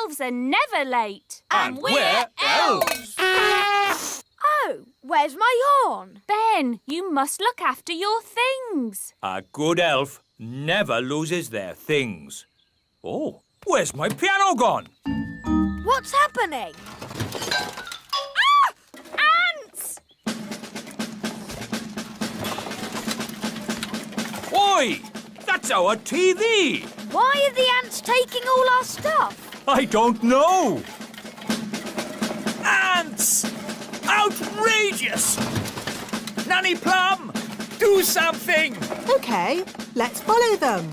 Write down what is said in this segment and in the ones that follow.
elves are never late. And we're elves! Oh, where's my horn? Ben, you must look after your things. A good elf never loses their things. Oh, where's my piano gone? What's happening? Ants! Oi! That's our TV! Why are the ants taking all our stuff? I don't know! Ants! Outrageous! Nanny Plum, do something! OK, let's follow them.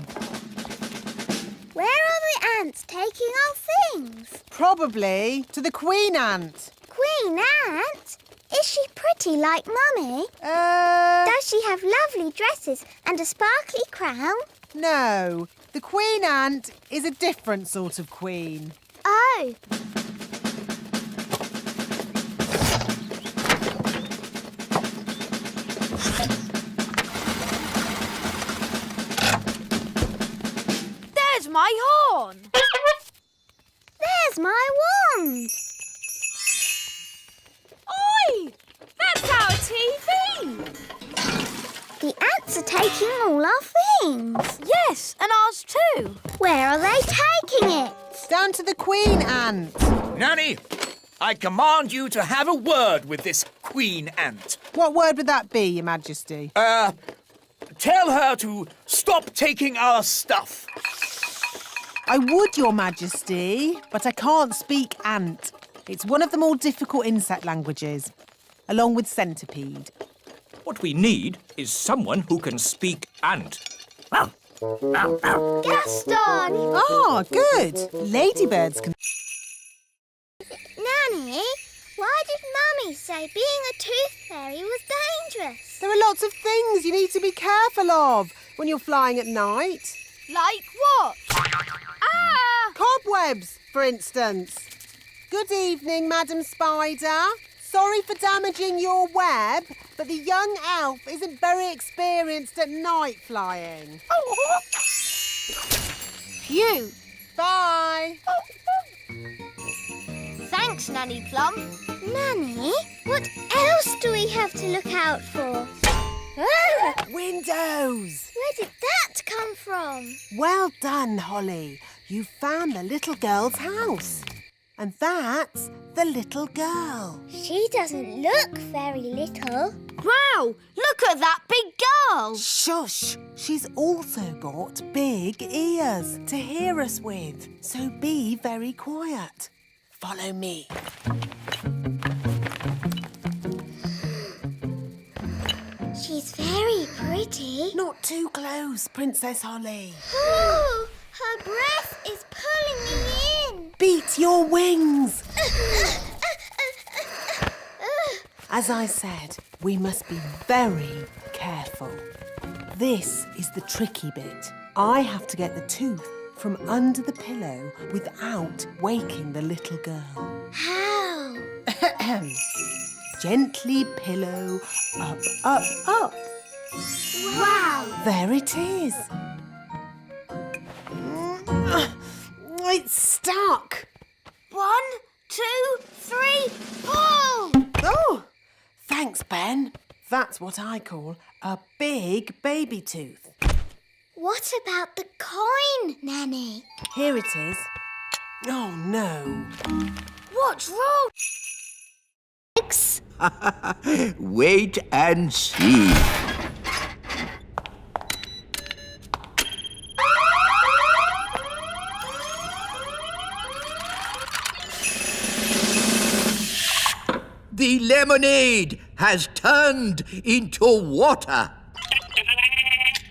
Where are the ants taking our things? Probably to the queen ant. Queen Ant? Is she pretty like Mummy? Uh, Does she have lovely dresses and a sparkly crown? no. The queen ant is a different sort of queen. Oh, There's my horn. there's my wand. Oi! That's our TV! The ants are taking all our things. Yes, and ours too. Where are they taking it? Down to the queen ant. Nanny, I command you to have a word with this queen ant. What word would that be, Your Majesty? Tell her to stop taking our stuff. I would, Your Majesty, but I can't speak ant. It's one of the more difficult insect languages, along with centipede. What we need is someone who can speak ant. Gaston! Ah, good. Ladybirds can... Nanny, why did Mummy say being a tooth fairy was dangerous? There are lots of things you need to be careful of when you're flying at night. Like what? Ah! Cobwebs, for instance. Good evening, Madam Spider. Sorry for damaging your web, but the young elf isn't very experienced at night flying. Phew. Bye. Thanks, Nanny Plum. Nanny, what else do we have to look out for? Windows. Where did that come from? Well done, Holly. You found the little girl's house. And that's the little girl. She doesn't look very little. Wow, look at that big girl. Shush! She's also got big ears to hear us with. So be very quiet. Follow me. She's very pretty. Not too close, Princess Holly. Oh, her breath is pulling me in. Beat your wings. As I said, we must be very careful. This is the tricky bit. I have to get the tooth from under the pillow without waking the little girl. How? Gently pillow up, up, up. Wow. There it is. It's stuck. 1, 2, 3, pull! Oh, thanks, Ben. That's what I call a big baby tooth. What about the coin, Nanny? Here it is. Oh, no. What's wrong? Wait and see. The lemonade has turned into water.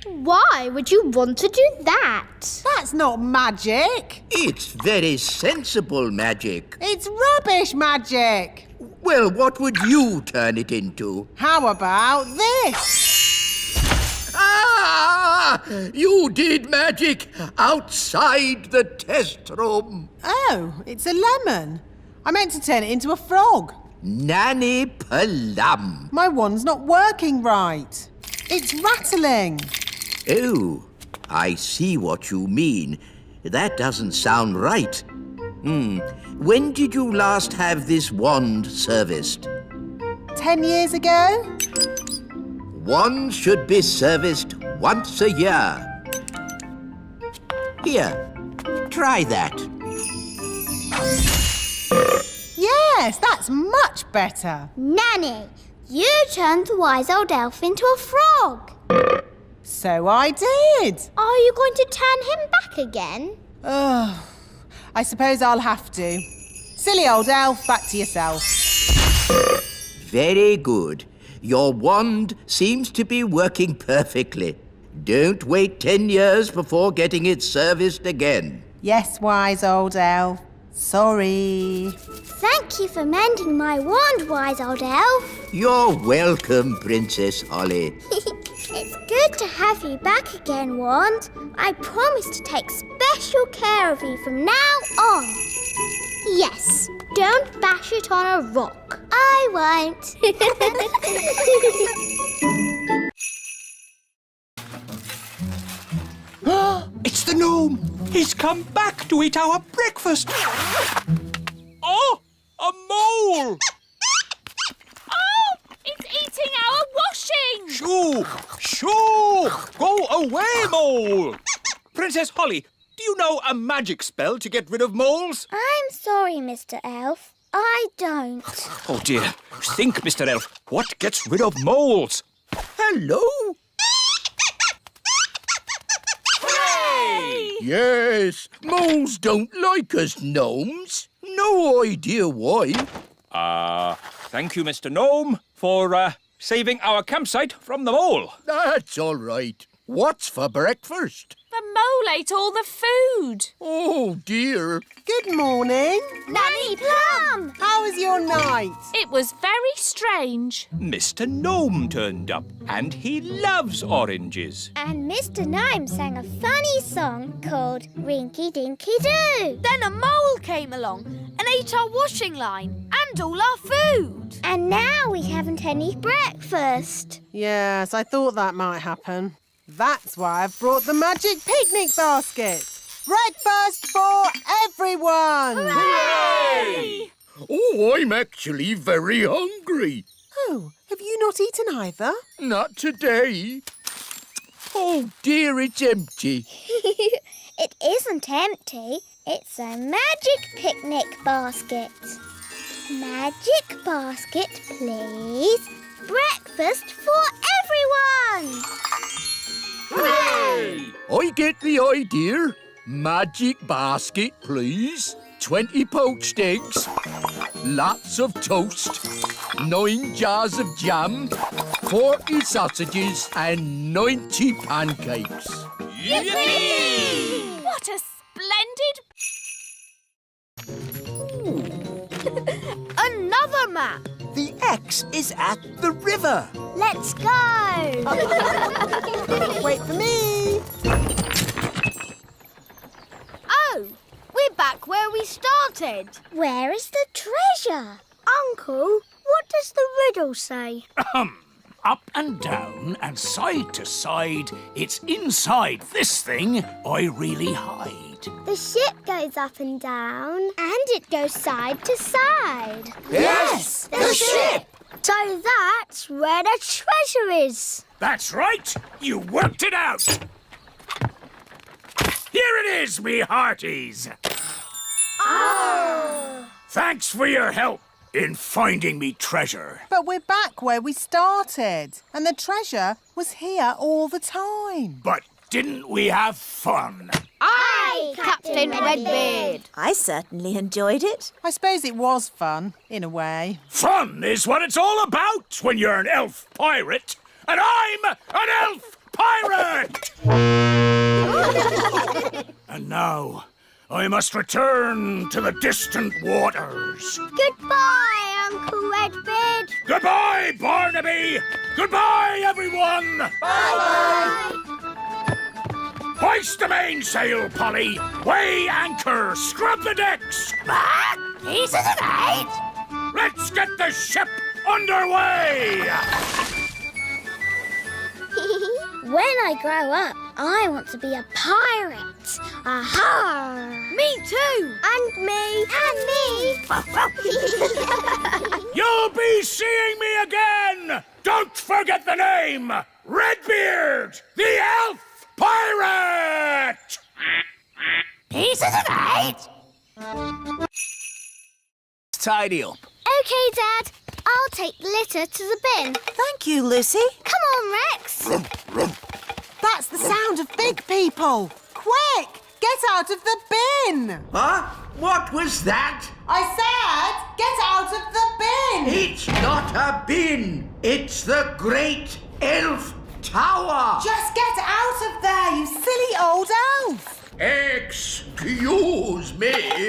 Why would you want to do that? That's not magic. It's very sensible magic. It's rubbish magic. Well, what would you turn it into? How about this? Ah! You did magic outside the test room. Oh, it's a lemon. I meant to turn it into a frog. Nanny Plum. My wand's not working right. It's rattling. Oh, I see what you mean. That doesn't sound right. When did you last have this wand serviced? 10 years ago? Wands should be serviced once a year. Here, try that. Yes, that's much better. Nanny, you turned the wise old elf into a frog. So I did. Are you going to turn him back again? Oh, I suppose I'll have to. Silly old elf, back to yourself. Very good. Your wand seems to be working perfectly. Don't wait 10 years before getting it serviced again. Yes, wise old elf. Sorry. Thank you for mending my wand, wise old elf. You're welcome, Princess Holly. It's good to have you back again, Wand. I promise to take special care of you from now on. Yes, don't bash it on a rock. I won't. It's the gnome. He's come back to eat our breakfast. Oh, a mole! Oh, it's eating our washing! Shoo! Shoo! Go away, mole! Princess Holly, do you know a magic spell to get rid of moles? I'm sorry, Mr. Elf. I don't. Oh, dear. Think, Mr. Elf. What gets rid of moles? Hello? Hooray! Yes, moles don't like us gnomes. No idea why. Thank you, Mr. Gnome, for saving our campsite from the mole. That's all right. What's for breakfast? The mole ate all the food. Oh, dear. Good morning. Nanny Plum! How was your night? It was very strange. Mr. Gnome turned up, and he loves oranges. And Mr. Gnome sang a funny song called Rinky Dinky Doo. Then a mole came along and ate our washing line and all our food. And now we haven't any breakfast. Yes, I thought that might happen. That's why I've brought the magic picnic basket. Breakfast for everyone! Hooray! Oh, I'm actually very hungry. Oh, have you not eaten either? Not today. Oh, dear, it's empty. It isn't empty. It's a magic picnic basket. Magic basket, please. Breakfast for everyone! Hooray! I get the idea. Magic basket, please. 20 poached eggs, lots of toast, 9 jars of jam, 40 sausages and 90 pancakes. Yippee! What a splendid... Another map. The X is at the river. Let's go! Wait for me! Oh, we're back where we started. Where is the treasure? Uncle, what does the riddle say? Up and down and side to side, it's inside this thing I really hide. The ship goes up and down. And it goes side to side. Yes, the ship. So that's where the treasure is. That's right, you worked it out. Here it is, me hearties. Thanks for your help in finding me treasure. But we're back where we started. And the treasure was here all the time. But didn't we have fun? Aye, Captain Redbeard. I certainly enjoyed it. I suppose it was fun, in a way. Fun is what it's all about when you're an elf pirate. And I'm an elf pirate! And now, I must return to the distant waters. Goodbye, Uncle Redbeard. Goodbye, Barnaby! Goodbye, everyone! Bye-bye. Hoist the mainsail, Polly! Weigh anchor! Scrub the decks! He's right. Let's get the ship underway! When I grow up, I want to be a pirate. Aha! Me too. you! And me. And me. You'll be seeing me again! Don't forget the name! Redbeard, the elf pirate! Pieces of eight! Tidy up. OK, Dad. I'll take the litter to the bin. Thank you, Lucy. Come on, Rex. That's the sound of big people. Quick, get out of the bin. Huh? What was that? I said, get out of the bin. It's not a bin. It's the Great Elf Tower. Just get out of there, you silly old elf. Excuse me.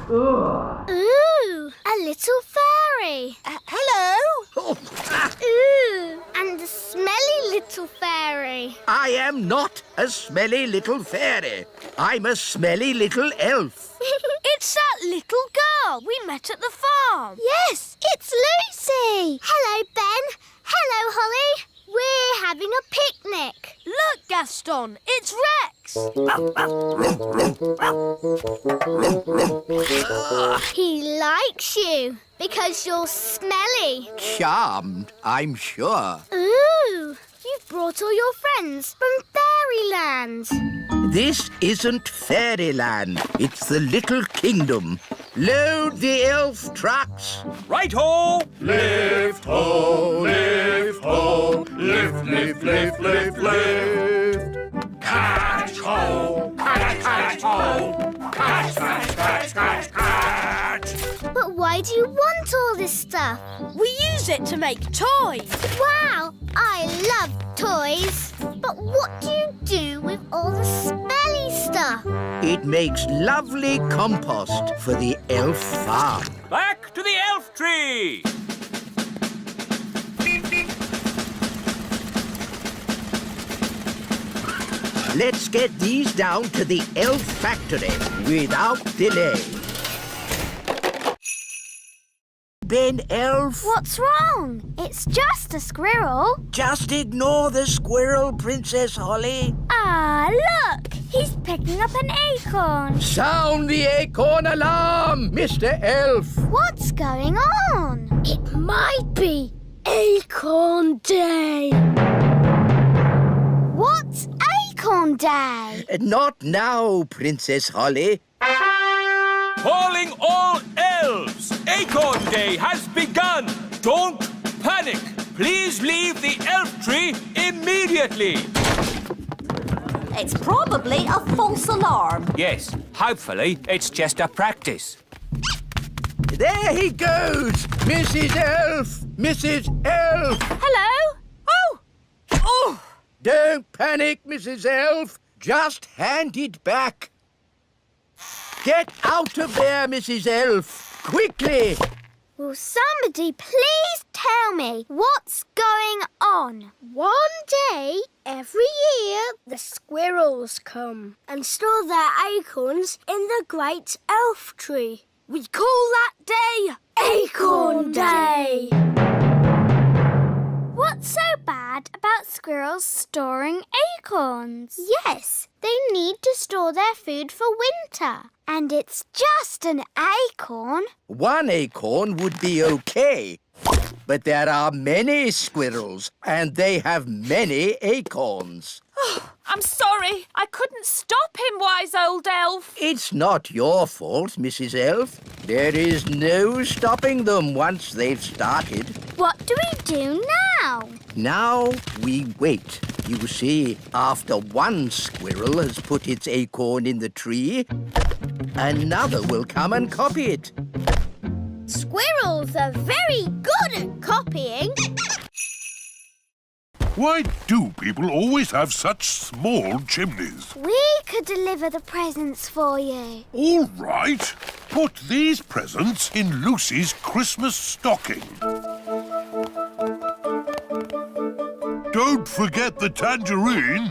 Ooh, a little fairy. Hello. Ooh, and a smelly little fairy. I am not a smelly little fairy. I'm a smelly little elf. It's that little girl we met at the farm. Yes, it's Lucy. Hello, Ben. Hello, Holly. We're having a picnic. Look, Gaston, it's Rex. He likes you because you're smelly. Charmed, I'm sure. Ooh, you've brought all your friends from Fairyland. This isn't fairyland. It's the little kingdom. Load the elf trucks. Right-ho! Lift ho, lift ho, lift, lift, lift, lift, lift. Catch ho! Catch, catch ho! Catch, catch, catch, catch, catch! But why do you want all this stuff? We use it to make toys. Wow, I love toys. But what do you do with all the smelly stuff? It makes lovely compost for the elf farm. Back to the elf tree! Let's get these down to the elf factory without delay. Ben Elf, What's wrong? It's just a squirrel. just ignore the squirrel, Princess Holly. Ah, look! He's picking up an acorn. Sound the acorn alarm, Mr. Elf. What's going on? It might be Acorn Day. What's Acorn Day? Not now, Princess Holly. Calling all elves! Acorn Day has begun! Don't panic! Please leave the elf tree immediately! It's probably a false alarm. Yes, hopefully it's just a practice. There he goes! Mrs. Elf! Mrs. Elf! Hello? Oh! Oh! Don't panic, Mrs. Elf. Just hand it back. Get out of there, Mrs. Elf. Quickly! Will somebody please tell me what's going on? One day, every year, the squirrels come and store their acorns in the great elf tree. We call that day Acorn Day! What's so bad about squirrels storing acorns? Yes, they need to store their food for winter. And it's just an acorn. One acorn would be okay. But there are many squirrels, and they have many acorns. I'm sorry. I couldn't stop him, wise old elf. It's not your fault, Mrs. Elf. There is no stopping them once they've started. What do we do now? Now we wait. You see, after one squirrel has put its acorn in the tree, another will come and copy it. Squirrels are very good at copying. Why do people always have such small chimneys? We could deliver the presents for you. All right. Put these presents in Lucy's Christmas stocking. Don't forget the tangerine.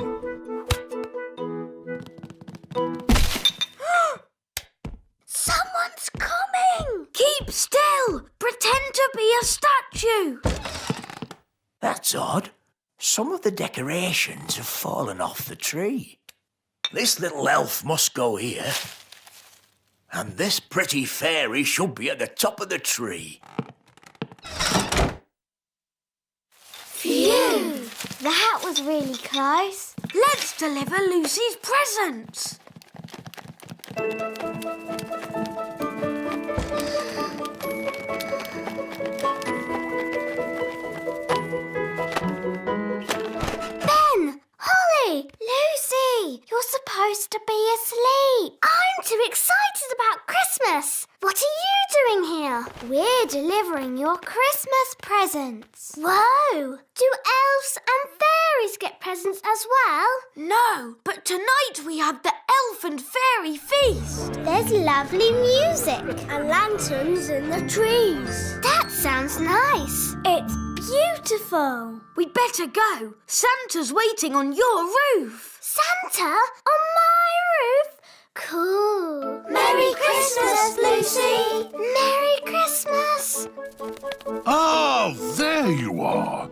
Someone's coming! Keep still! Pretend to be a statue! That's odd. Some of the decorations have fallen off the tree. This little elf must go here. And this pretty fairy should be at the top of the tree. Phew! That was really close. Let's deliver Lucy's presents. Ben! Holly! Lucy! You're supposed to be asleep. I'm too excited about Christmas. What are you doing here? We're delivering your Christmas presents. Whoa! Do elves and fairies get presents as well? No, but tonight we have the elf and fairy feast. There's lovely music. And lanterns in the trees. That sounds nice. It's beautiful. We'd better go. Santa's waiting on your roof. Santa on my roof? Cool. Merry Christmas, Lucy. Merry Christmas. Ah, there you are.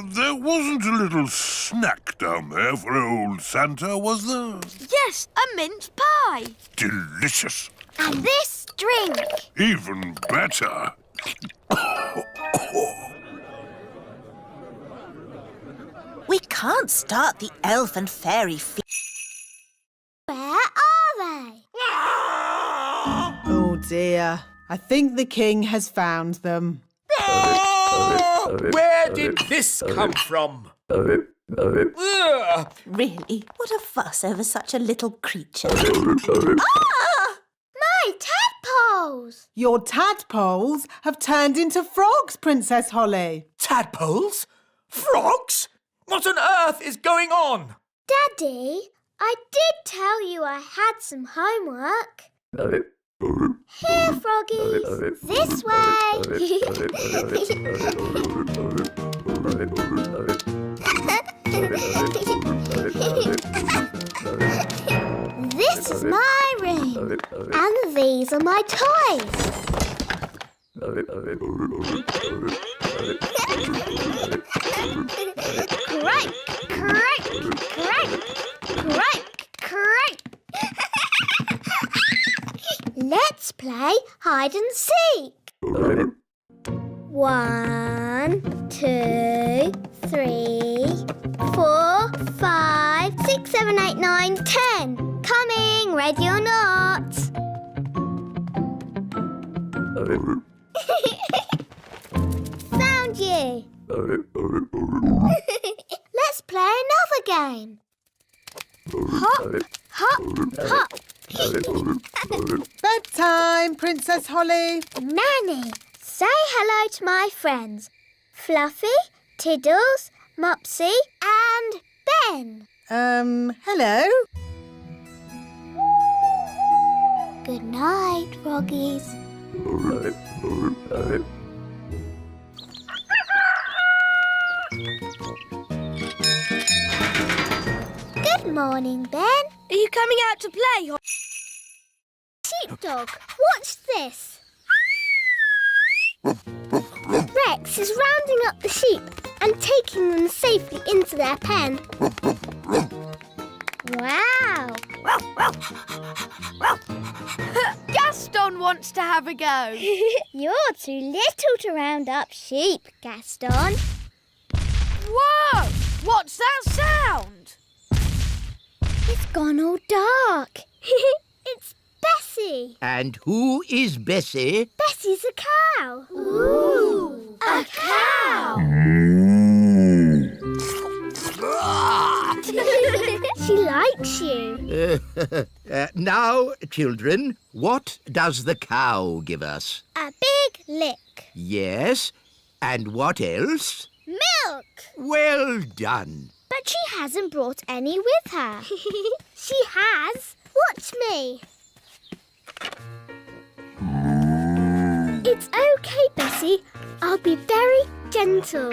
There wasn't a little snack down there for old Santa, was there? Yes, a mince pie. Delicious. And this drink. Even better. We can't start the elf and fairy feast. Where are they? Oh dear. I think the king has found them. Oh! Where did this come from? Ugh. Really? What a fuss over such a little creature. My tadpoles. Your tadpoles have turned into frogs, Princess Holly. Tadpoles? Frogs? What on earth is going on? Daddy, I did tell you I had some homework. Here, froggies. This way. This is my room. And these are my toys. Crank, crank, crank, crank, crank. Let's play hide and seek. 1, 2, 3, 4, 5, 6, 7, 8, 9, 10. Coming, ready or not. Found you. Let's play another game. Hop, hop, hop. Bedtime, Princess Holly. Nanny, say hello to my friends. Fluffy, Tiddles, Mopsy and Ben. Hello? Good night, froggies. Good morning, Ben. Are you coming out to play? Sheepdog, watch this. Rex is rounding up the sheep and taking them safely into their pen. Wow! Gaston wants to have a go. You're too little to round up sheep, Gaston. Whoa! What's that sound? It's gone all dark. It's Bessie. And who is Bessie? Bessie's a cow. Ooh! A cow! She likes you. Now, children, what does the cow give us? A big lick. Yes, and what else? Milk. Well done. But she hasn't brought any with her. She has. Watch me. It's okay, Bessie. I'll be very gentle.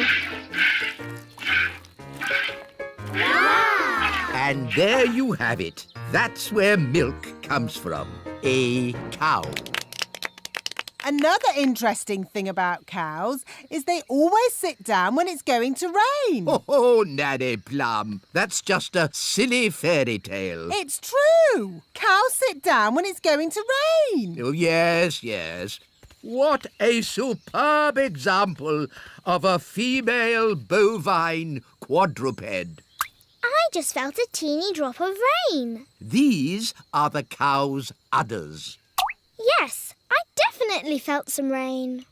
Wow! And there you have it. That's where milk comes from. A cow. Another interesting thing about cows is they always sit down when it's going to rain. Oh, Nanny Plum, that's just a silly fairy tale. It's true. Cows sit down when it's going to rain. Oh, yes, yes. What a superb example of a female bovine quadruped. I just felt a teeny drop of rain. These are the cow's udders. Yes, I definitely felt some rain.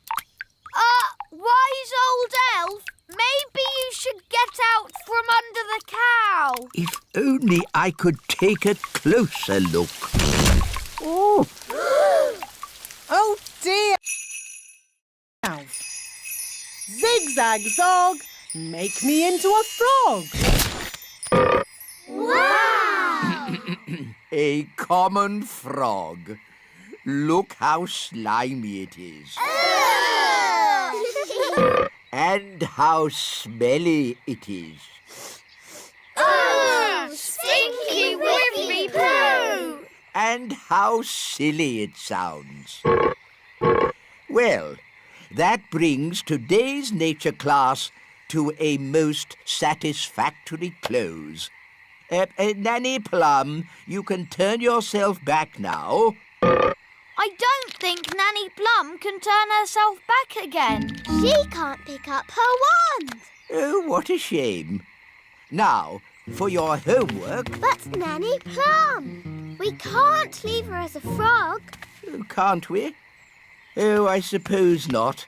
Wise old elf, maybe you should get out from under the cow. If only I could take a closer look. Oh, Oh dear. Zigzag zog, make me into a frog. Wow! a common frog. Look how slimy it is. And how smelly it is. Stinky wimpy poo! And how silly it sounds. Well, that brings today's nature class to a most satisfactory close. Nanny Plum, you can turn yourself back now. I don't think Nanny Plum can turn herself back again. She can't pick up her wand. Oh, what a shame. Now, for your homework... But Nanny Plum, we can't leave her as a frog. Can't we? Oh, I suppose not.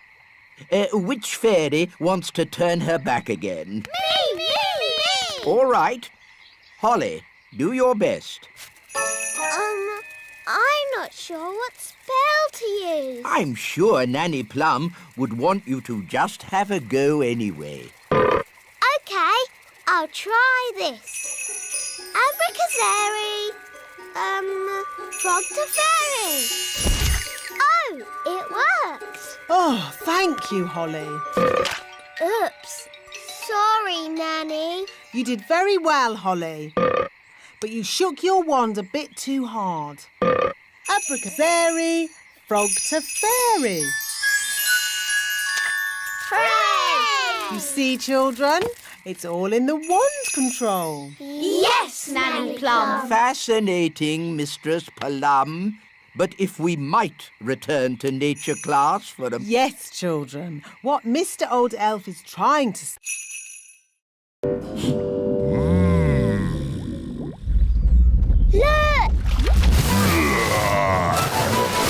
Which fairy wants to turn her back again? Me! All right. Holly, do your best. I'm not sure what spell to use. I'm sure Nanny Plum would want you to just have a go anyway. OK, I'll try this. Abracazary, frog to fairy. Oh, it worked. Oh, thank you, Holly. Oops. Sorry, Nanny. You did very well, Holly. But you shook your wand a bit too hard. Abracazary, frog to fairy. Hooray! You see, children, it's all in the wand control. Yes, Nanny Plum. Fascinating, Mistress Plum. But if we might return to nature class for a... Yes, children. What Mr. Old Elf is trying to... Look!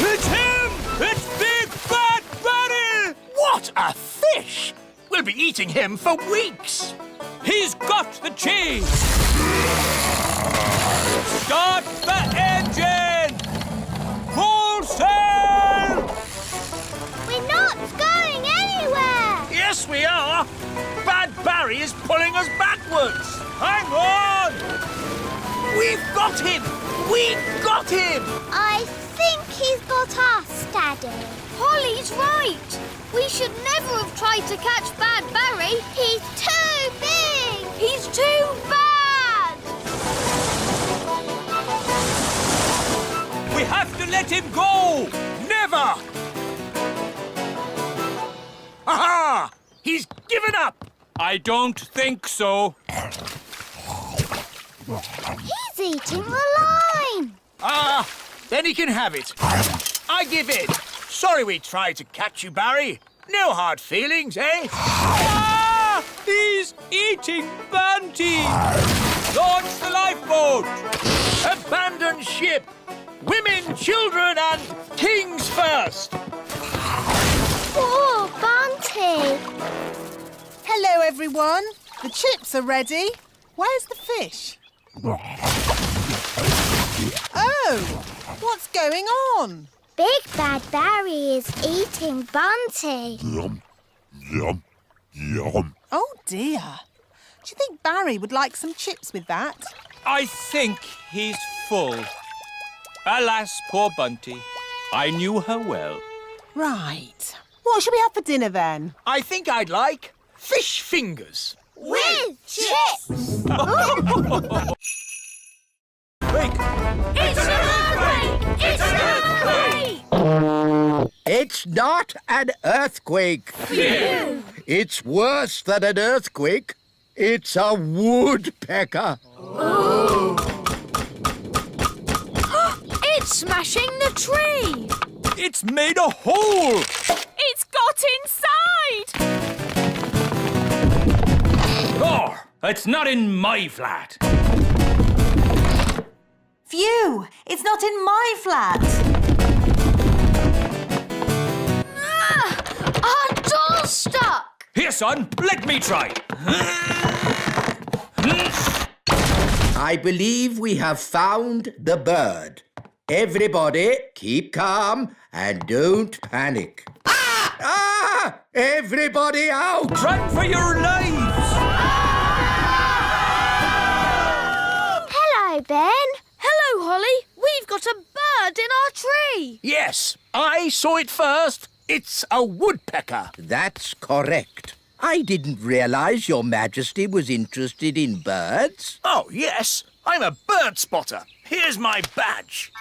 It's him! It's Big Bad Barry! What a fish! We'll be eating him for weeks. He's got the cheese! Start the engine! Full sail! We're not going anywhere! Yes, we are. Bad Barry is pulling us backwards. Hang on! We've got him! We got him! I think he's got us, Daddy. Holly's right. We should never have tried to catch Bad Barry. He's too big! He's too bad. We have to let him go! Never! Aha! He's given up! I don't think so. He's eating the line! Then he can have it. I give in. Sorry we tried to catch you, Barry. No hard feelings, eh? Ah! He's eating Banty! Launch the lifeboat! Abandon ship! Women, children and kings first! Poor Bunty! Hello, everyone. The chips are ready. Where's the fish? Oh, what's going on? Big Bad Barry is eating Bunty. Yum, yum, yum. Oh, dear. Do you think Barry would like some chips with that? I think he's full. Alas, poor Bunty. I knew her well. Right. What shall we have for dinner, then? I think I'd like fish fingers. With chips! Quick! It's an earthquake! It's an earthquake! It's not an earthquake. Phew! It's worse than an earthquake. It's a woodpecker. Oh. It's smashing the tree. It's made a hole. It's got inside! Oh, it's not in my flat. Phew! It's not in my flat. Our door's stuck. Here, son, let me try. I believe we have found the bird. Everybody, keep calm and don't panic. Ah! Ah! Everybody out! Run for your lives! Hello, Ben. Hello, Holly. We've got a bird in our tree. Yes, I saw it first. It's a woodpecker. That's correct. I didn't realize Your Majesty was interested in birds. Oh, yes. I'm a bird spotter. Here's my badge.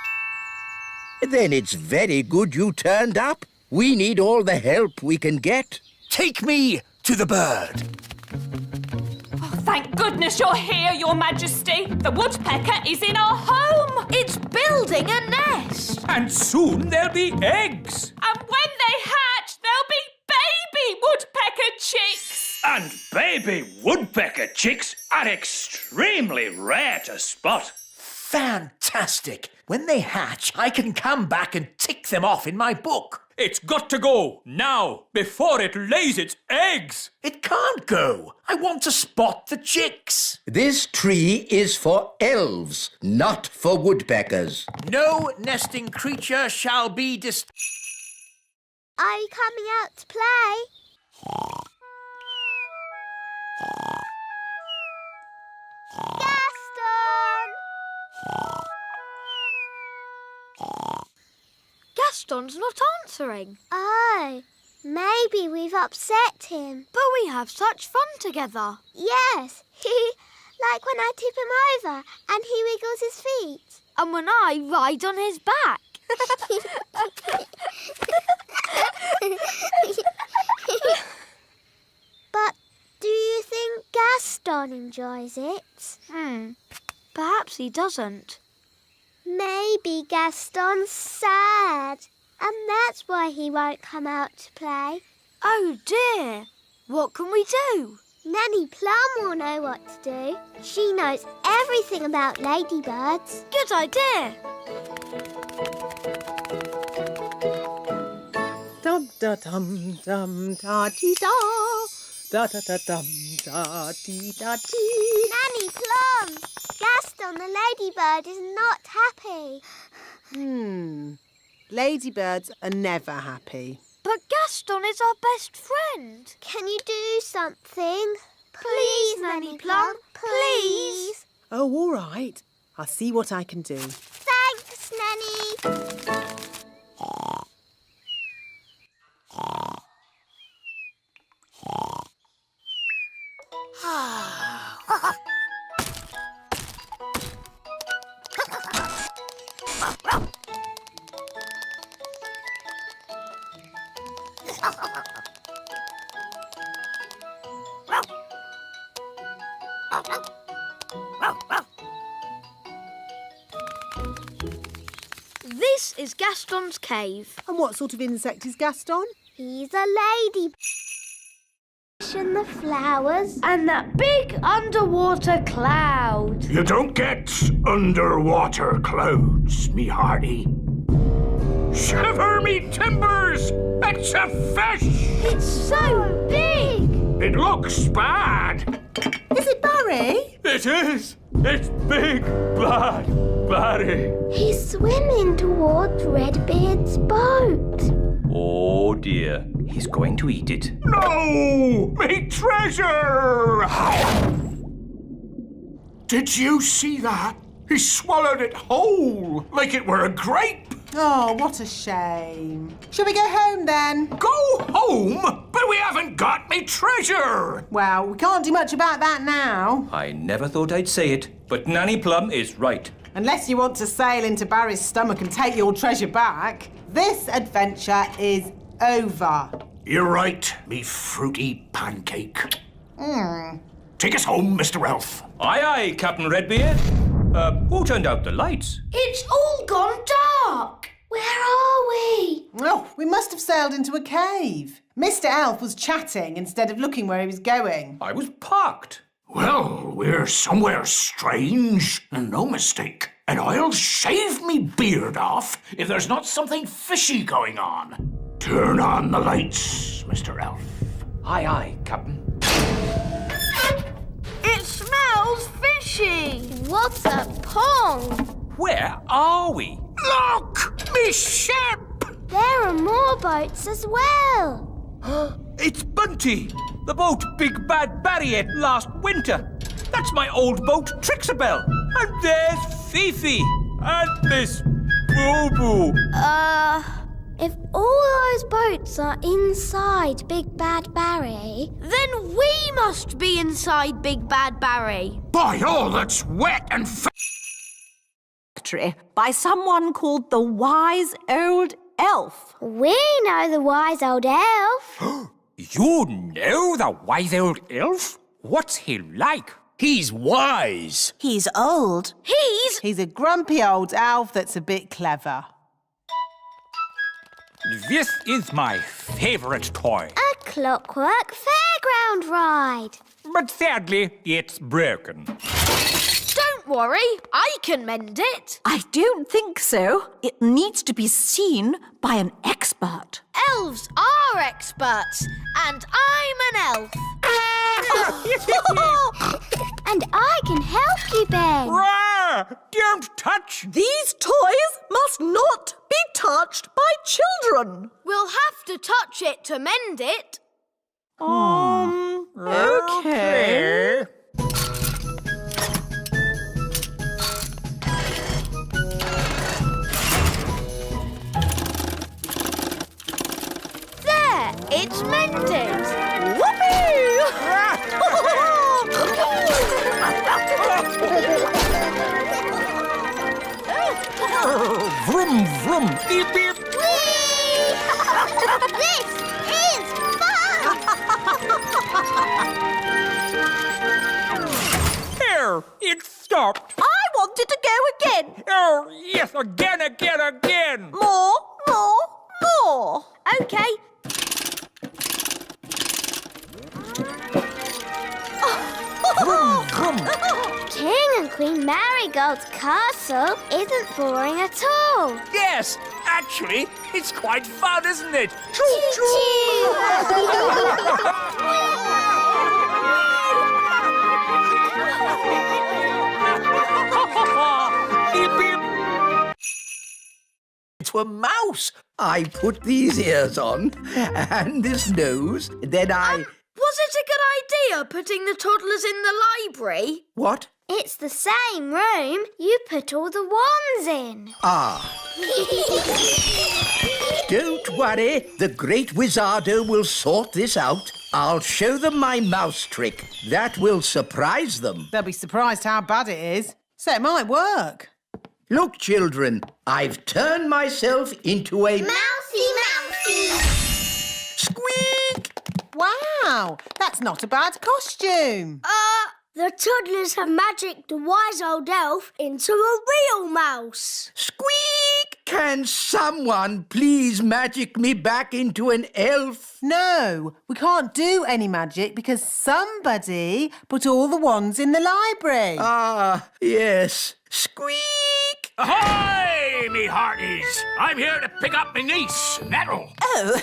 Then it's very good you turned up. We need all the help we can get. Take me to the bird. Oh, thank goodness you're here, Your Majesty. The woodpecker is in our home. It's building a nest. And soon there'll be eggs. And when they hatch, there'll be baby woodpecker chicks. And baby woodpecker chicks are extremely rare to spot. Fantastic. When they hatch, I can come back and tick them off in my book. It's got to go now, before it lays its eggs. It can't go. I want to spot the chicks. This tree is for elves, not for woodpeckers. No nesting creature shall be Are you coming out to play? Gaston! Gaston's not answering. Oh, maybe we've upset him. But we have such fun together. Yes, like when I tip him over and he wiggles his feet. And when I ride on his back. But do you think Gaston enjoys it? Perhaps he doesn't. Maybe Gaston's sad, and that's why he won't come out to play. Oh dear. What can we do? Nanny Plum will know what to do. She knows everything about ladybirds. Good idea. Dum da dum dum da dee da. Da da da dum da dee da dee. Nanny Plum, Gaston the ladybird is not happy. Ladybirds are never happy. But Gaston is our best friend. Can you do something? Please, Nanny Plum, please. Oh, all right. I'll see what I can do. Thanks, Nanny. This is Gaston's cave. And what sort of insect is Gaston? He's a lady. And the flowers. And that big underwater cloud. You don't get underwater clouds, me hearty. Shiver me timbers! It's a fish! It's so big! It looks bad. Is it Barry? It is. It's big, bad Barry. He's swimming towards Redbeard's boat. Oh dear, he's going to eat it. No! Me treasure! Did you see that? He swallowed it whole, like it were a grape. Oh, what a shame. Shall we go home then? Go home? But we haven't got me treasure. Well, we can't do much about that now. I never thought I'd say it, but Nanny Plum is right. Unless you want to sail into Barry's stomach and take your treasure back. This adventure is over. You're right, me fruity pancake. Take us home, Mr. Elf. Aye, aye, Captain Redbeard. Who turned out the lights? It's all gone dark. Where are we? Oh, we must have sailed into a cave. Mr. Elf was chatting instead of looking where he was going. I was parked. Well, we're somewhere strange, and no mistake. And I'll shave me beard off if there's not something fishy going on. Turn on the lights, Mr. Elf. Aye, aye, Captain. It smells fishy. What a pond. Where are we? Look! Me ship! There are more boats as well. It's Bunty, the boat Big Bad Barry ate last winter. That's my old boat, Trixabel. And there's Fifi. And Miss Boo-Boo. If all those boats are inside Big Bad Barry, Then we must be inside Big Bad Barry. By all that's wet and by someone called the Wise Old Elf. we know the wise old elf. You know the wise old elf? What's he like? He's wise. He's old. He's a grumpy old elf that's a bit clever. This is my favorite toy. A clockwork fairground ride. But sadly, it's broken. Don't worry, I can mend it. I don't think so. It needs to be seen by an expert. Elves are experts, and I'm an elf. And I can help you, Ben. Rah! Don't touch! These toys must not be touched by children. We'll have to touch it to mend it. Okay. There, it's mended. Vroom, vroom, beep, beep. This is fun! There, it stopped. I wanted to go again. Oh, yes, again. More. Okay. Vroom, vroom. King and Queen Marigold's castle isn't boring at all. Yes, actually, it's quite fun, isn't it? Beep, beep. To a mouse. I put these ears on and this nose. Then I... Was it a good idea putting the toddlers in the library? What? It's the same room you put all the wands in. Ah. Don't worry. The great Wizardo will sort this out. I'll show them my mouse trick. That will surprise them. They'll be surprised how bad it is. So it might work. Look, children, I've turned myself into a... Mousy! Squeak! Wow, that's not a bad costume. The toddlers have magicked the wise old elf into a real mouse. Squeak! Can someone please magic me back into an elf? No, we can't do any magic because somebody put all the wands in the library. Ah, yes. Squeak! Ahoy, me hearties! I'm here to pick up me niece, Nettle. Oh,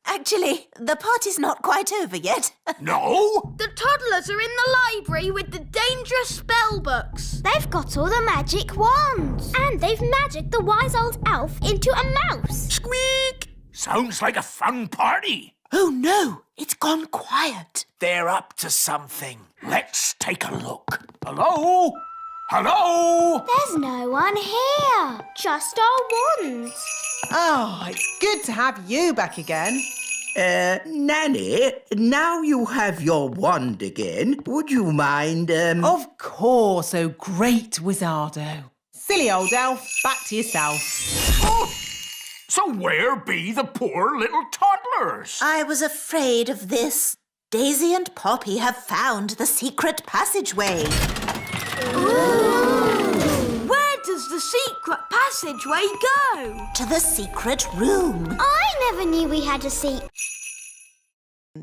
actually, the party's not quite over yet. No? The toddlers are in the library with the dangerous spell books. They've got all the magic wands. And they've magicked the wise old elf into a mouse. Squeak! Sounds like a fun party. Oh, no, it's gone quiet. They're up to something. Let's take a look. Hello? Hello? There's no one here. Just our wands. Oh, it's good to have you back again. Nanny, now you have your wand again. Would you mind, Of course, oh great Wizardo. Silly old elf, back to yourself. Oh, So where be the poor little toddlers? I was afraid of this. Daisy and Poppy have found the secret passageway. Where does the secret passageway go? To the secret room. I never knew we had a secret.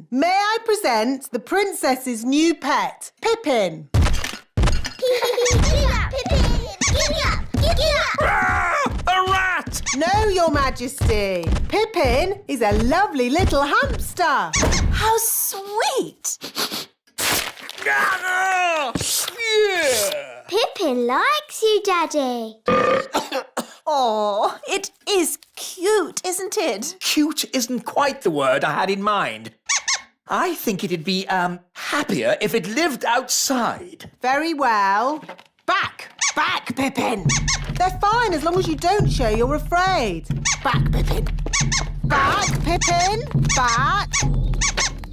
May I present the princess's new pet, Pippin? Giddy up, Pippin! Giddy up! Giddy up! Ah, a rat! No, Your Majesty. Pippin is a lovely little hamster. How sweet! Ah, yeah. Pippin likes you, Daddy. Oh, it is cute, isn't it? Cute isn't quite the word I had in mind. I think it'd be, happier if it lived outside. Very well. Back, Pippin. They're fine as long as you don't show you're afraid. Back, Pippin. Back, Pippin. Back.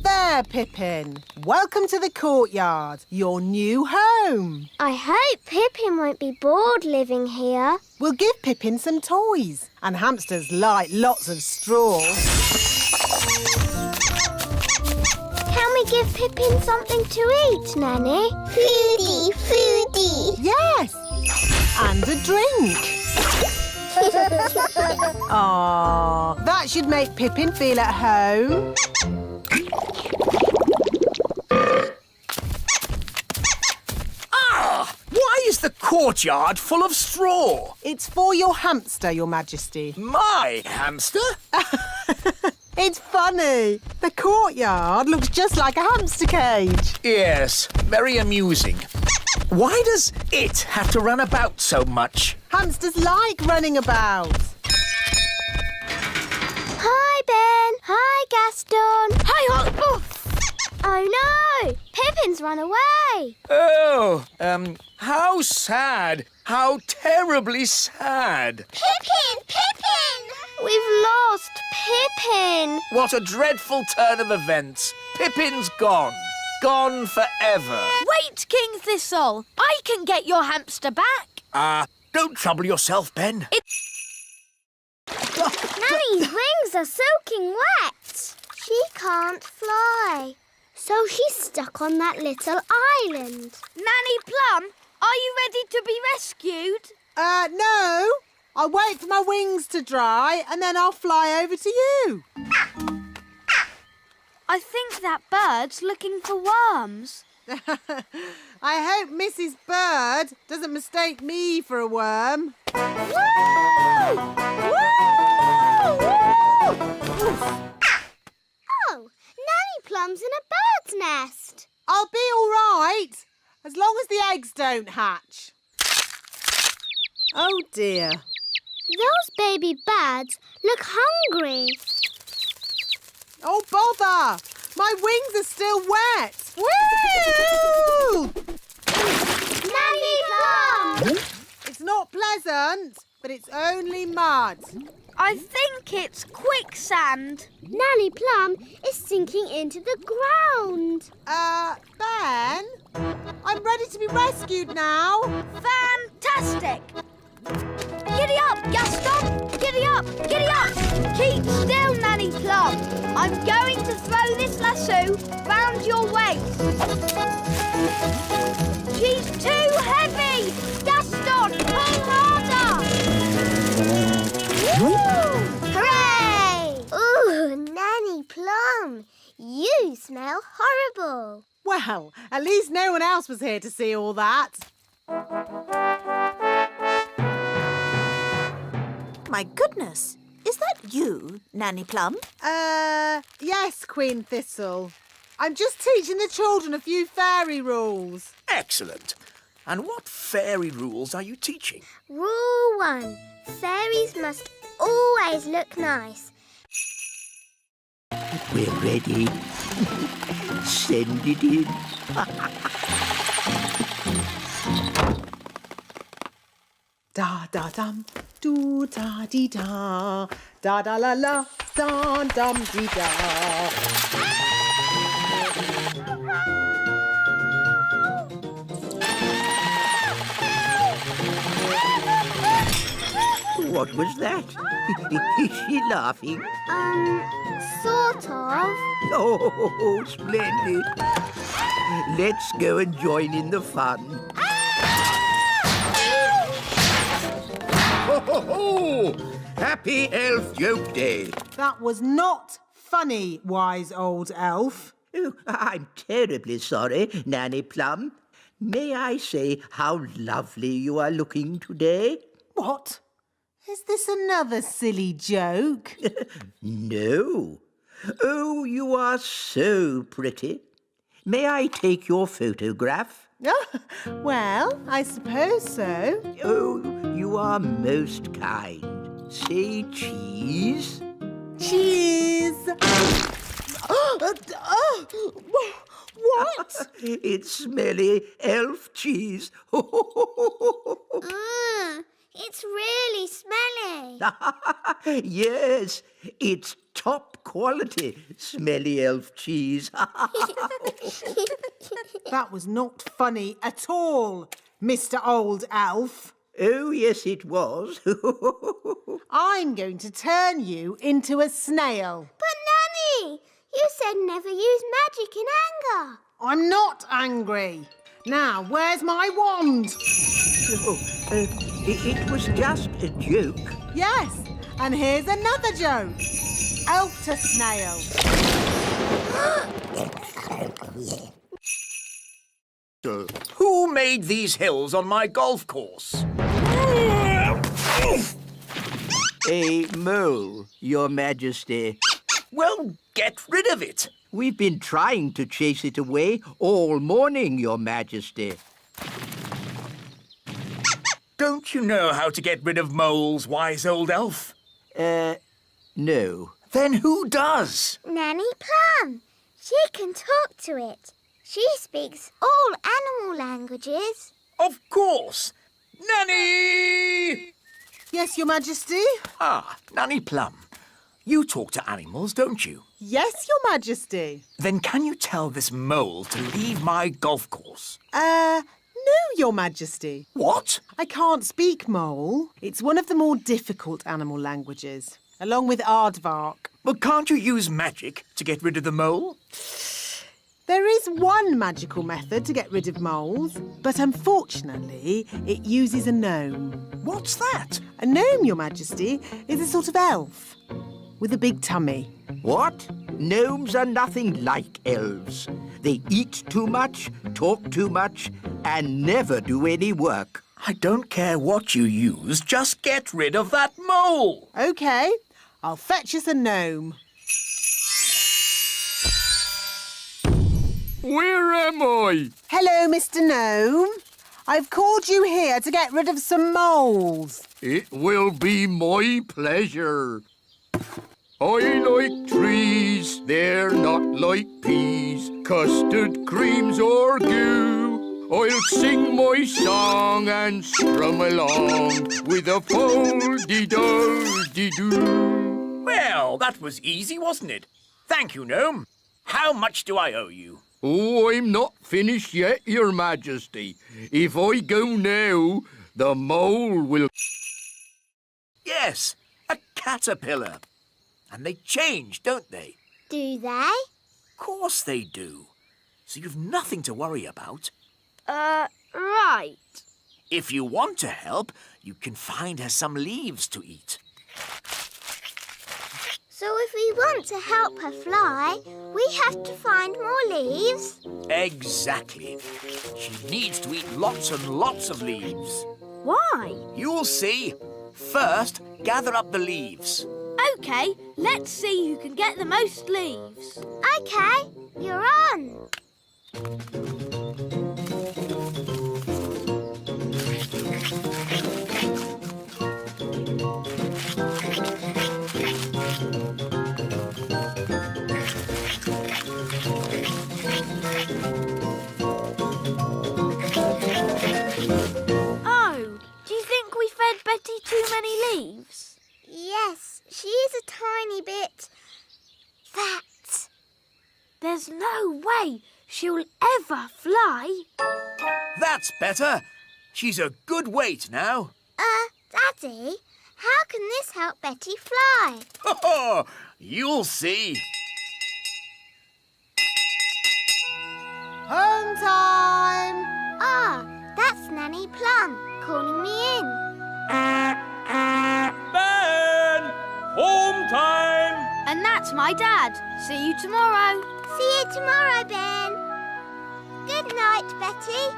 There, Pippin. Welcome to the courtyard, your new home. I hope Pippin won't be bored living here. We'll give Pippin some toys, and hamsters like lots of straw. Can we give Pippin something to eat, Nanny? Foodie, foodie. Yes, and a drink. Aww, that should make Pippin feel at home. Why is the courtyard full of straw? It's for your hamster, Your Majesty. My hamster? It's funny. The courtyard looks just like a hamster cage. Yes, very amusing. Why does it have to run about so much? Hamsters like running about. Hi, Ben. Hi, Gaston. Hi, Hotbuff. Oh, no. Pippin's run away. Oh, how sad. How terribly sad. Pippin! Pippin! We've lost Pippin. What a dreadful turn of events. Pippin's gone. Gone forever. Wait, King Thistle. I can get your hamster back. Don't trouble yourself, Ben. Nanny's wings are soaking wet. She can't fly. So she's stuck on that little island. Nanny Plum, are you ready to be rescued? No. I'll wait for my wings to dry and then I'll fly over to you. I think that bird's looking for worms. I hope Mrs. Bird doesn't mistake me for a worm. Woo! Woo! Woo! Oh, Nanny Plum's in a bird's nest. I'll be all right, as long as the eggs don't hatch. Oh, dear. Those baby birds look hungry. Oh, bother! My wings are still wet. Woo! Nanny Plum! It's not pleasant, but it's only mud. I think it's quicksand. Nanny Plum is sinking into the ground. Ben? I'm ready to be rescued now. Fantastic! Giddy up, Gaston! Giddy up! Giddy up! Keep still, Nanny Plum. I'm going to throw this lasso round your waist. She's too heavy! Gaston, pull harder! Woo! Hooray! Ooh, Nanny Plum, you smell horrible. Well, at least no one else was here to see all that. My goodness, is that you, Nanny Plum? Yes, Queen Thistle. I'm just teaching the children a few fairy rules. Excellent. And what fairy rules are you teaching? Rule 1. Fairies must always look nice. We're ready. Send it in. Da da dum, do da dee da, da da la la, da dum dee da. What was that? Is she laughing? Sort of. Oh, splendid. Let's go and join in the fun. Ho, ho, ho! Happy Elf Joke Day. That was not funny, wise old elf. Oh, I'm terribly sorry, Nanny Plum. May I say how lovely you are looking today? What? Is this another silly joke? No. Oh, you are so pretty. May I take your photograph? Well, I suppose so. Oh, you are most kind. Say cheese. Cheese! What? It's smelly elf cheese. It's really smelly. Yes, it's top quality smelly elf cheese. That was not funny at all, Mr. Old Elf. Oh, yes, it was. I'm going to turn you into a snail. But Nanny, you said never use magic in anger. I'm not angry. Now, where's my wand? It was just a joke. Yes, and here's another joke. Elf to snail. Who made these hills on my golf course? A mole, Your Majesty. Well, get rid of it. We've been trying to chase it away all morning, Your Majesty. Don't you know how to get rid of moles, wise old elf? No. Then who does? Nanny Plum. She can talk to it. She speaks all animal languages. Of course. Nanny! Yes, Your Majesty? Ah, Nanny Plum. You talk to animals, don't you? Yes, Your Majesty. Then can you tell this mole to leave my golf course? No, Your Majesty. What? I can't speak mole. It's one of the more difficult animal languages, along with aardvark. But can't you use magic to get rid of the mole? There is one magical method to get rid of moles, but unfortunately, it uses a gnome. What's that? A gnome, Your Majesty, is a sort of elf with a big tummy. What? Gnomes are nothing like elves. They eat too much, talk too much, and never do any work. I don't care what you use, just get rid of that mole. OK, I'll fetch us a gnome. Where am I? Hello, Mr. Gnome. I've called you here to get rid of some moles. It will be my pleasure. I like trees, they're not like peas, custard creams or goo. I'll sing my song and strum along with a fol-de-dol-de-doo. Well, that was easy, wasn't it? Thank you, Gnome. How much do I owe you? Oh, I'm not finished yet, Your Majesty. If I go now, the mole will... Yes, a caterpillar. And they change, don't they? Do they? Of course they do. So you've nothing to worry about. Right. If you want to help, you can find her some leaves to eat. So if we want to help her fly, we have to find more leaves? Exactly. She needs to eat lots and lots of leaves. Why? You'll see. First, gather up the leaves. OK, let's see who can get the most leaves. OK, you're on. Oh, do you think we fed Betty too many leaves? Yes, she's a tiny bit fat. There's no way she'll ever fly. That's better. She's a good weight now. Daddy, how can this help Betty fly? Oh, you'll see. Home time! Ah, that's Nanny Plum calling me in. Ben! Home time! And that's my dad. See you tomorrow. See you tomorrow, Ben. Good night, Betty.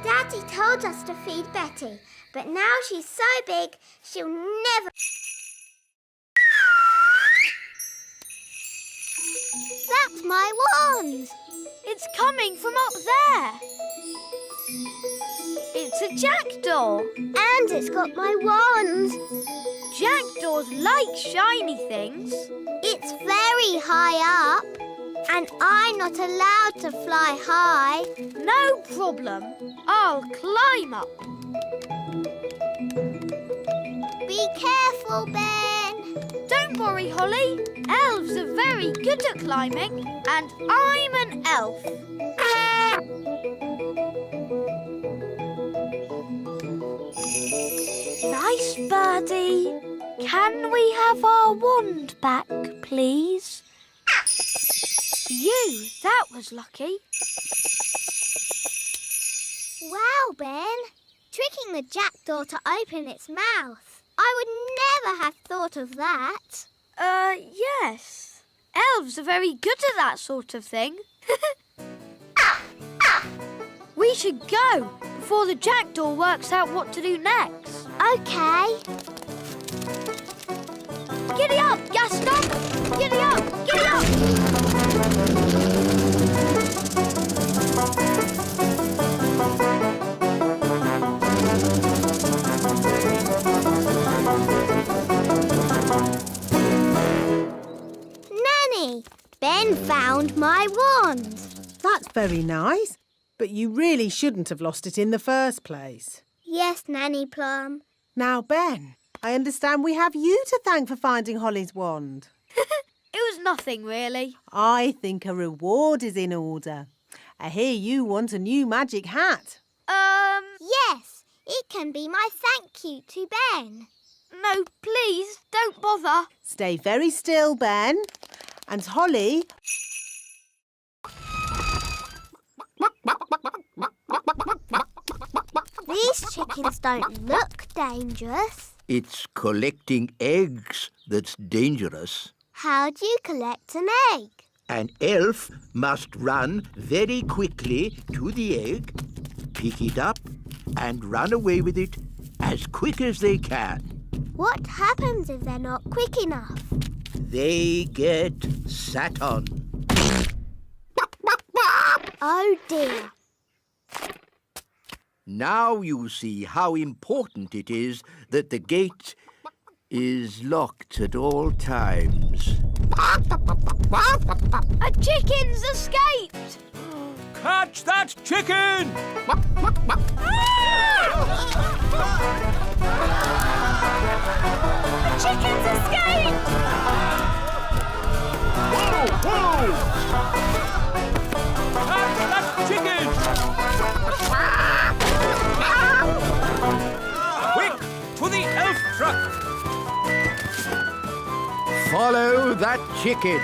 Daddy told us to feed Betty, but now she's so big, she'll never... That's my wand! It's coming from up there. It's a jackdaw. And it's got my wand. Jackdaws like shiny things. It's very high up, and I'm not allowed to fly high. No problem. I'll climb up. Be careful, Ben. Don't worry, Holly. Elves are very good at climbing, and I'm an elf. Nice birdie. Can we have our wand back, please? That was lucky. Wow, Ben. Tricking the jackdaw to open its mouth. I would never have thought of that. Yes. Elves are very good at that sort of thing. We should go before the jackdaw works out what to do next. OK. Giddy up, Gaston! Giddy up! Giddy up! Nanny, Ben found my wand. That's very nice, but you really shouldn't have lost it in the first place. Yes, Nanny Plum. Now, Ben, I understand we have you to thank for finding Holly's wand. It was nothing, really. I think a reward is in order. I hear you want a new magic hat. Yes, it can be my thank you to Ben. No, please, don't bother. Stay very still, Ben. And Holly... These chickens don't look dangerous. It's collecting eggs that's dangerous. How do you collect an egg? An elf must run very quickly to the egg, pick it up, and run away with it as quick as they can. What happens if they're not quick enough? They get sat on. Oh dear. Now you see how important it is that the gate is locked at all times. A chicken's escaped! Catch that chicken! The chicken's escaped! Whoa, whoa! Catch that chicken! Quick, to the elf truck! Follow that chicken.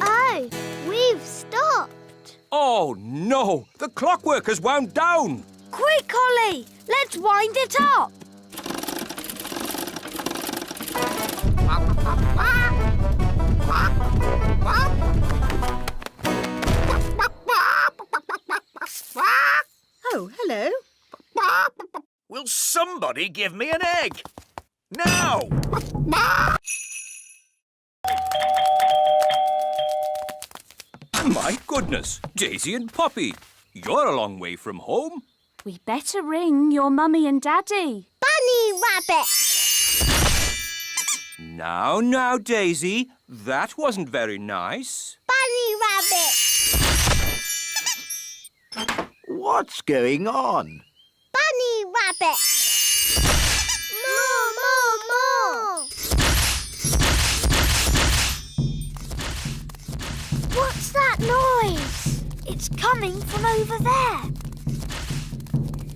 Oh, we've stopped. Oh, no! The clockwork has wound down! Quick, Holly! Let's wind it up! Oh, hello. Will somebody give me an egg? Now! My goodness, Daisy and Poppy, you're a long way from home. We better ring your mummy and daddy. Bunny rabbit! Now, Daisy, that wasn't very nice. Bunny rabbit! What's going on? Bunny rabbit! More, more, more! What's that noise? It's coming from over there.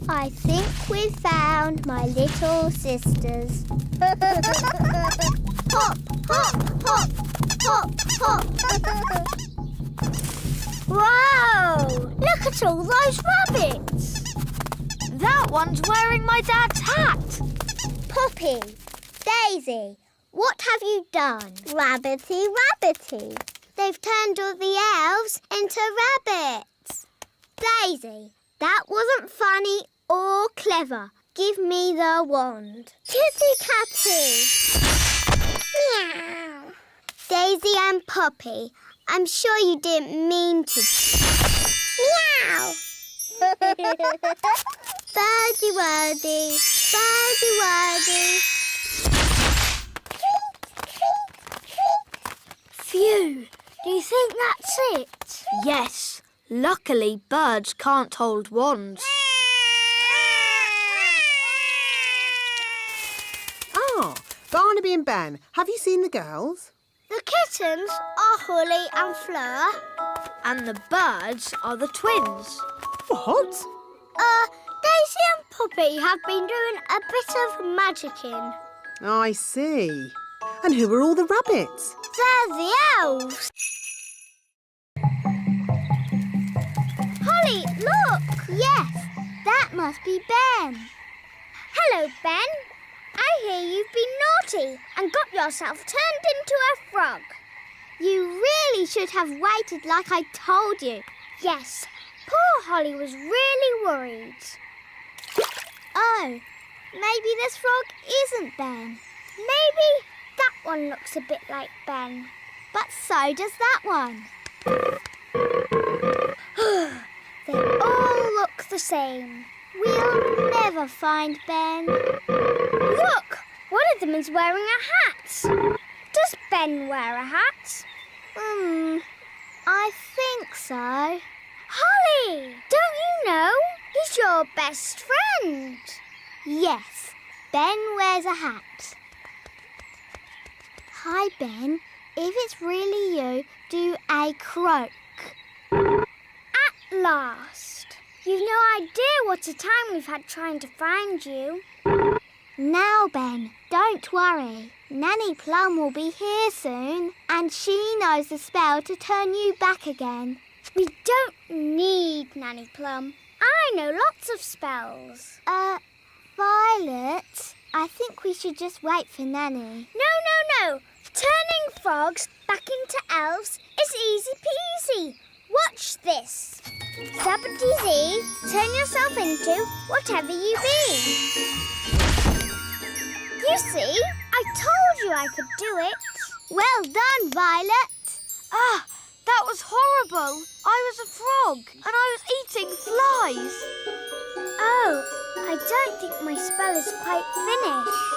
I think we've found my little sisters. Hop, hop, hop, hop, hop. Wow! Look at all those rabbits. That one's wearing my dad's hat. Poppy, Daisy, what have you done? Rabbity, rabbity. They've turned all the elves into rabbits. Daisy, that wasn't funny or clever. Give me the wand. Kitty Catty. Meow. Daisy and Poppy, I'm sure you didn't mean to. Meow. Birdie wordy, birdie wordy. Phew! Do you think that's it? Yes. Luckily, birds can't hold wands. Ah, Barnaby and Ben, have you seen the girls? The kittens are Holly and Fleur. And the birds are the twins. What? Daisy and Poppy have been doing a bit of magicking. I see. And who are all the rabbits? They're the elves. Holly, look! Yes, that must be Ben. Hello, Ben. I hear you've been naughty and got yourself turned into a frog. You really should have waited like I told you. Yes, poor Holly was really worried. Oh, maybe this frog isn't Ben. Maybe that one looks a bit like Ben. But so does that one. They all look the same. We'll never find Ben. Look! One of them is wearing a hat. Does Ben wear a hat? I think so. Holly! Don't you know? He's your best friend. Yes, Ben wears a hat. Hi, Ben. If it's really you, do a croak. At last. You've no idea what a time we've had trying to find you. Now, Ben, don't worry. Nanny Plum will be here soon, and she knows the spell to turn you back again. We don't need Nanny Plum. I know lots of spells. Violet, I think we should just wait for Nanny. No. Turning frogs back into elves is easy peasy. Watch this. Zappity-zee, turn yourself into whatever you be. You see, I told you I could do it. Well done, Violet. Ah, that was horrible. I was a frog and I was eating flies. Oh, I don't think my spell is quite finished.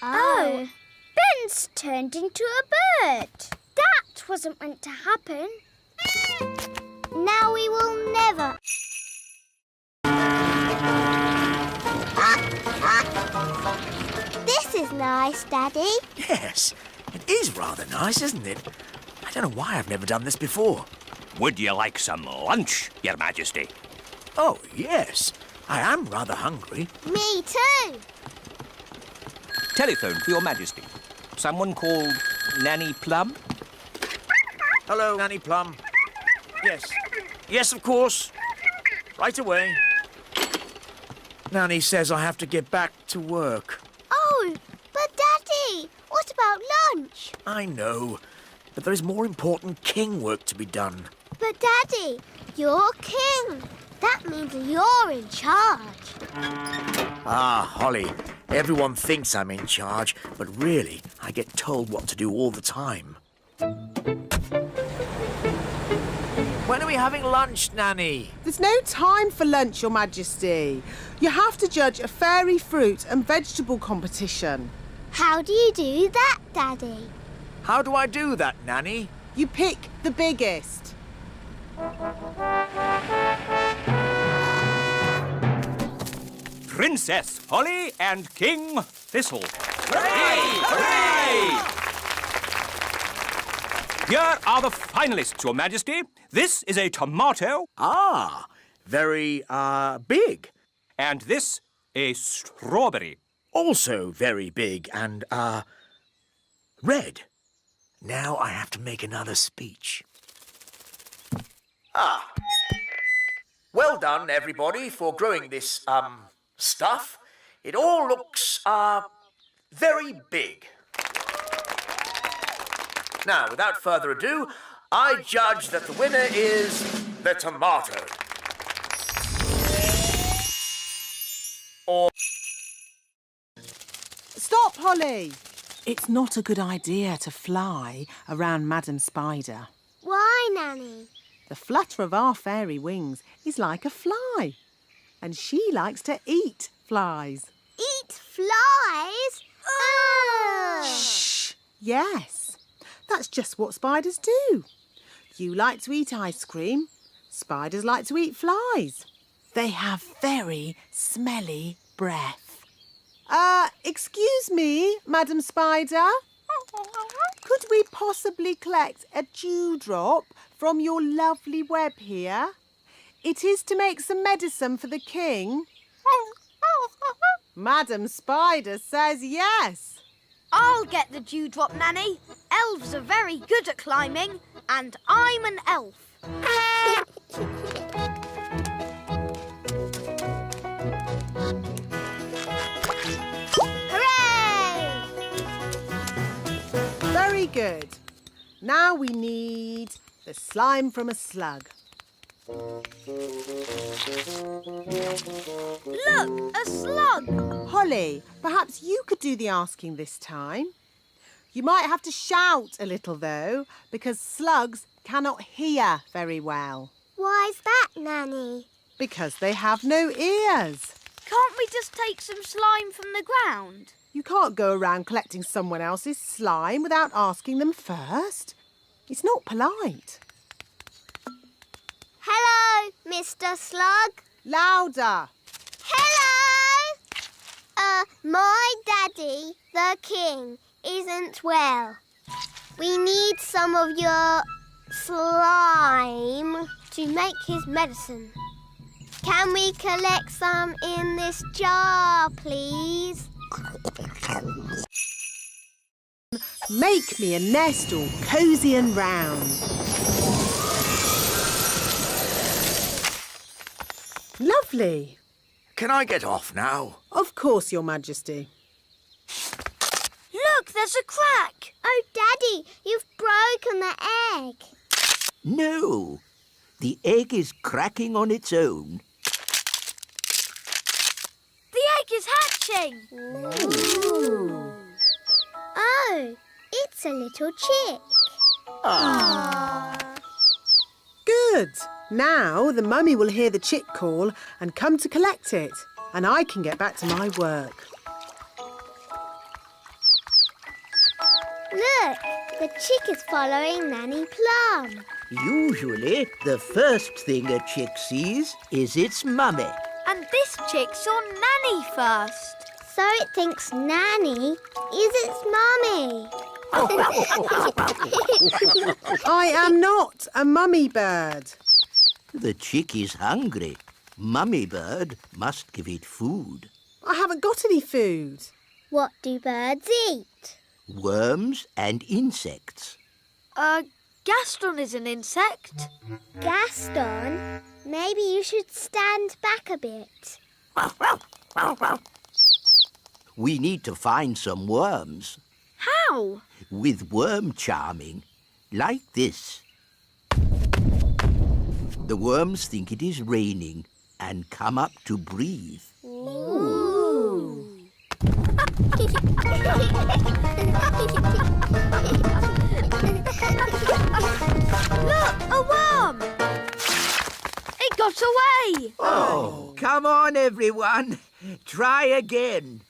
Oh, Ben's turned into a bird. That wasn't meant to happen. Now we will never... This is nice, Daddy. Yes, it is rather nice, isn't it? I don't know why I've never done this before. Would you like some lunch, Your Majesty? Oh, yes. I am rather hungry. Me too. Telephone for Your Majesty. Someone called Nanny Plum? Hello, Nanny Plum. Yes. Yes, of course. Right away. Nanny says I have to get back to work. Oh, but Daddy, what about lunch? I know, but there is more important king work to be done. But Daddy, you're king. That means you're in charge. Ah, Holly, everyone thinks I'm in charge, but really, I get told what to do all the time. we having lunch, Nanny? There's no time for lunch, Your Majesty. You have to judge a fairy fruit and vegetable competition. How do you do that, Daddy? How do I do that, Nanny? You pick the biggest. Princess Holly and King Thistle. Hooray! Hooray! Here are the finalists, Your Majesty. This is a tomato. Ah, very, big. And this, a strawberry. Also very big and, red. Now I have to make another speech. Ah. Well done, everybody, for growing this, stuff. It all looks, very big. Now, without further ado, I judge that the winner is the tomato. Or... Stop, Holly! It's not a good idea to fly around Madam Spider. Why, Nanny? The flutter of our fairy wings is like a fly. And she likes to eat flies. Eat flies? Ugh! Shh! Yes, that's just what spiders do. You like to eat ice cream. Spiders like to eat flies. They have very smelly breath. Excuse me, Madam Spider. Could we possibly collect a dewdrop from your lovely web here? It is to make some medicine for the king. Madam Spider says yes. I'll get the dewdrop, Nanny. Elves are very good at climbing, and I'm an elf. Hooray! Very good. Now we need the slime from a slug. Look, a slug. Holly, perhaps you could do the asking this time. You might have to shout a little, though, because slugs cannot hear very well. Why's that, Nanny? Because they have no ears. Can't we just take some slime from the ground? You can't go around collecting someone else's slime without asking them first. It's not polite. Hello, Mr. Slug. Louder. Hello! My daddy, the king, isn't well. We need some of your slime to make his medicine. Can we collect some in this jar, please? Make me a nest all cosy and round. Lovely. Can I get off now? Of course, Your Majesty. Look, there's a crack. Oh, Daddy, you've broken the egg. No, the egg is cracking on its own. The egg is hatching. Ooh. Oh, it's a little chick. Good. Now the mummy will hear the chick call and come to collect it, and I can get back to my work. Look, the chick is following Nanny Plum. Usually, the first thing a chick sees is its mummy. And this chick saw Nanny first. So it thinks Nanny is its mummy. I am not a mummy bird. The chick is hungry. Mummy bird must give it food. I haven't got any food. What do birds eat? Worms and insects. Gaston is an insect. Gaston, maybe you should stand back a bit. We need to find some worms. How? With worm charming, like this. The worms think it is raining and come up to breathe. Ooh. Look, a worm! got away. Oh, come on, everyone. Try again.